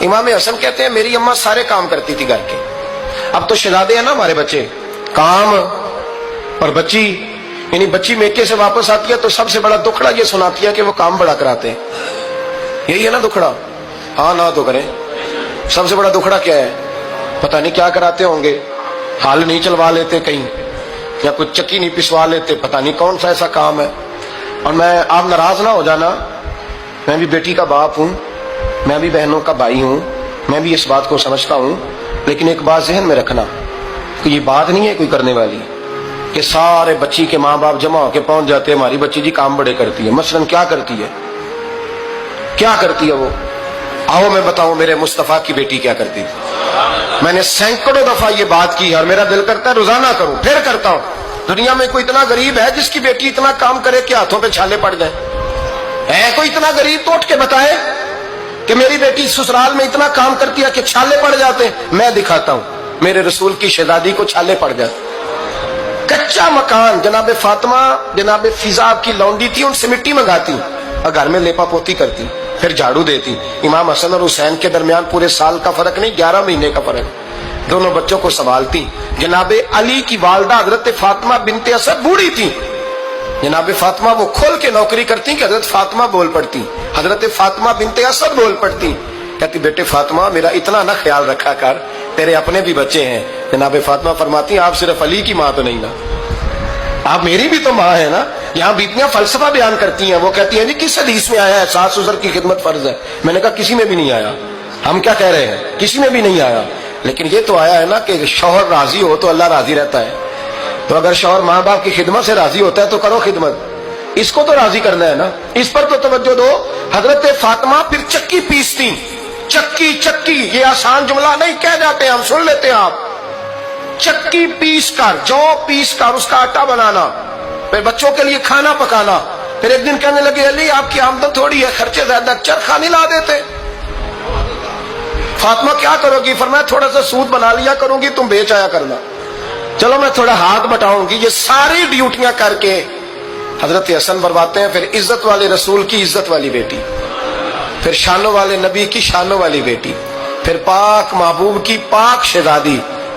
امام حسن کہتے ہیں میری اماں سارے کام کرتی تھی گھر کے. اب تو شہزادے ہیں نا ہمارے بچے, کام اور بچی, یعنی بچی میکے سے واپس آتی ہے تو سب سے بڑا دکھڑا یہ سناتی ہے کہ وہ کام بڑا کراتے ہیں. یہی ہے نا دکھڑا؟ ہاں نہ تو کریں. سب سے بڑا دکھڑا کیا ہے؟ پتہ نہیں کیا کراتے ہوں گے, ہال نہیں چلوا لیتے کہیں, یا کچھ چکی نہیں پسوا لیتے, پتہ نہیں کون سا ایسا کام ہے. اور میں, آپ ناراض نہ ہو جانا, میں بھی بیٹی کا باپ ہوں, میں بھی بہنوں کا بھائی ہوں, میں بھی اس بات کو سمجھتا ہوں, لیکن ایک بات ذہن میں رکھنا کہ یہ بات نہیں ہے کوئی کرنے والی کہ سارے بچی کے ماں باپ جمع ہو کے پہنچ جاتے ہیں ہماری بچی جی کام بڑے کرتی ہے. مثلاً کیا کرتی ہے, کیا کرتی ہے وہ؟ آؤ میں بتاؤں میرے مصطفیٰ کی بیٹی کیا کرتی تھی. میں نے سینکڑوں دفعہ یہ بات کی اور میرا دل کرتا ہے روزانہ کروں, پھر کرتا ہوں. دنیا میں کوئی اتنا غریب ہے جس کی بیٹی اتنا کام کرے کہ ہاتھوں پہ چھالے پڑ جائیں؟ ہے کوئی اتنا غریب تو اٹھ کے بتائے کہ میری بیٹی سسرال میں اتنا کام کرتی ہے کہ چھالے پڑ جاتے ہیں. میں دکھاتا ہوں, میرے رسول کی شہزادی کو چھالے پڑ جاتے. کچا مکان جناب فاطمہ, جناب فضا کی لونڈی تھی, ان سے مٹی منگاتی اور گھر میں لیپا پوتی کرتی, پھر جھاڑو دیتی. امام حسن اور حسین کے درمیان پورے سال کا فرق نہیں, 11 مہینے کا فرق. دونوں بچوں کو سنبھالتی. جناب علی کی والدہ حضرت فاطمہ بنت اسد بوڑھی تھی. جناب فاطمہ وہ کھول کے نوکری کرتی کہ حضرت فاطمہ بول پڑتی, حضرت فاطمہ بنت اسد بول پڑتی. کہتی بیٹے فاطمہ میرا اتنا نہ خیال رکھا کر, تیرے اپنے بھی بچے ہیں. جناب فاطمہ فرماتی آپ صرف علی کی ماں تو نہیں نا, آپ میری بھی تو ماں ہے نا. یہاں بیٹیاں فلسفہ بیان کرتی ہیں, وہ کہتی ہیں جی کس حدیث میں آیا ہے ساس سسر کی خدمت فرض ہے؟ میں نے کہا کسی میں بھی نہیں آیا. ہم کیا کہہ رہے ہیں, کسی میں بھی نہیں آیا. لیکن یہ تو آیا ہے نا کہ شوہر راضی ہو تو اللہ راضی رہتا ہے. تو اگر شوہر ماں باپ کی خدمت سے راضی ہوتا ہے تو کرو خدمت, اس کو تو راضی کرنا ہے نا, اس پر تو توجہ دو. حضرت فاطمہ پھر چکی پیستی. چکی چکی یہ آسان جملہ نہیں کہہ جاتے ہیں, ہم سن لیتے ہیں آپ. چکی پیس کر, جو پیس کر اس کا آٹا بنانا, پھر بچوں کے لیے کھانا پکانا. پھر ایک دن کہنے لگے علی آپ کی آمدن تھوڑی ہے, خرچے زیادہ, چرخا نہیں لا دیتے. فاطمہ کیا کرو گی؟ فرمایا تھوڑا سا سود بنا لیا کروں گی, تم بیچ آیا کرنا. چلو میں تھوڑا ہاتھ بٹاؤں گی. یہ ساری ڈیوٹیاں کر کے حضرت حسن برواتے ہیں. پھر عزت والے رسول کی عزت والی بیٹی, پھر شانوں والے نبی کی شانوں والی بیٹی, پھر پاک محبوب کی پاک شہزادی,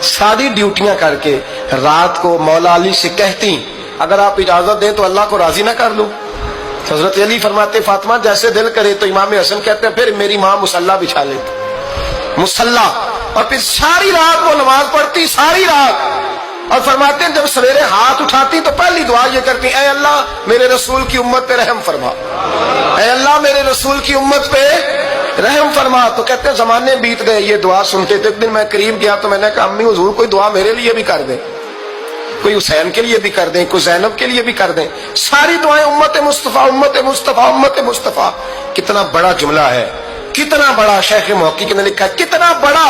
ساری ڈیوٹیاں کر کے رات کو مولا علی سے کہتی اگر آپ اجازت دیں تو اللہ کو راضی نہ کر لوں. حضرت علی فرماتے فاطمہ جیسے دل کرے. تو امام حسن کہتے ہیں پھر میری ماں مصلی بچھا لیتی, مصلی, اور پھر ساری رات وہ نماز پڑھتی, ساری رات. اور فرماتے ہیں جب سویرے ہاتھ اٹھاتی تو پہلی دعا یہ کرتی اے اللہ میرے رسول کی امت پہ رحم فرما, اے اللہ میرے رسول کی امت پہ رحم فرما. تو کہتے ہیں زمانے بیت گئے یہ دعا سنتے تھے. ایک دن میں قریب گیا تو میں نے کہا امی حضور کوئی دعا میرے لیے بھی کر دیں, کوئی حسین کے لیے بھی کر دیں, کوئی زینب کے لیے بھی کر دیں. ساری دعائیں امت مصطفیٰ امت مصطفیٰ امت مصطفیٰ. کتنا بڑا جملہ ہے, کتنا بڑا. شیخ محقق نے لکھا ہے کتنا بڑا.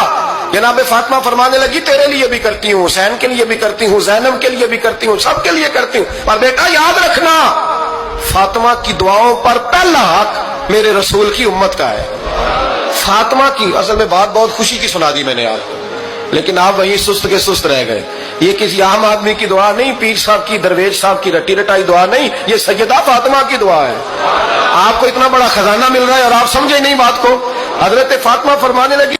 جناب فاطمہ فرمانے لگی تیرے لیے بھی کرتی ہوں, حسین کے لیے بھی کرتی ہوں, زینب کے لیے بھی کرتی ہوں, سب کے لیے کرتی ہوں. اور بیٹا یاد رکھنا فاطمہ کی دعاؤں پر پہلا حق میرے رسول کی امت کا ہے. فاطمہ کی اصل میں بات بہت خوشی کی سنا دی میں نے آپ کو, لیکن آپ وہیں سست کے سست رہ گئے. یہ کسی عام آدمی کی دعا نہیں, پیر صاحب کی, درویش صاحب کی رٹی رٹائی دعا نہیں, یہ سیدہ فاطمہ کی دعا ہے. آپ کو اتنا بڑا خزانہ مل رہا ہے اور آپ سمجھے نہیں بات کو. حضرت فاطمہ فرمانے لگی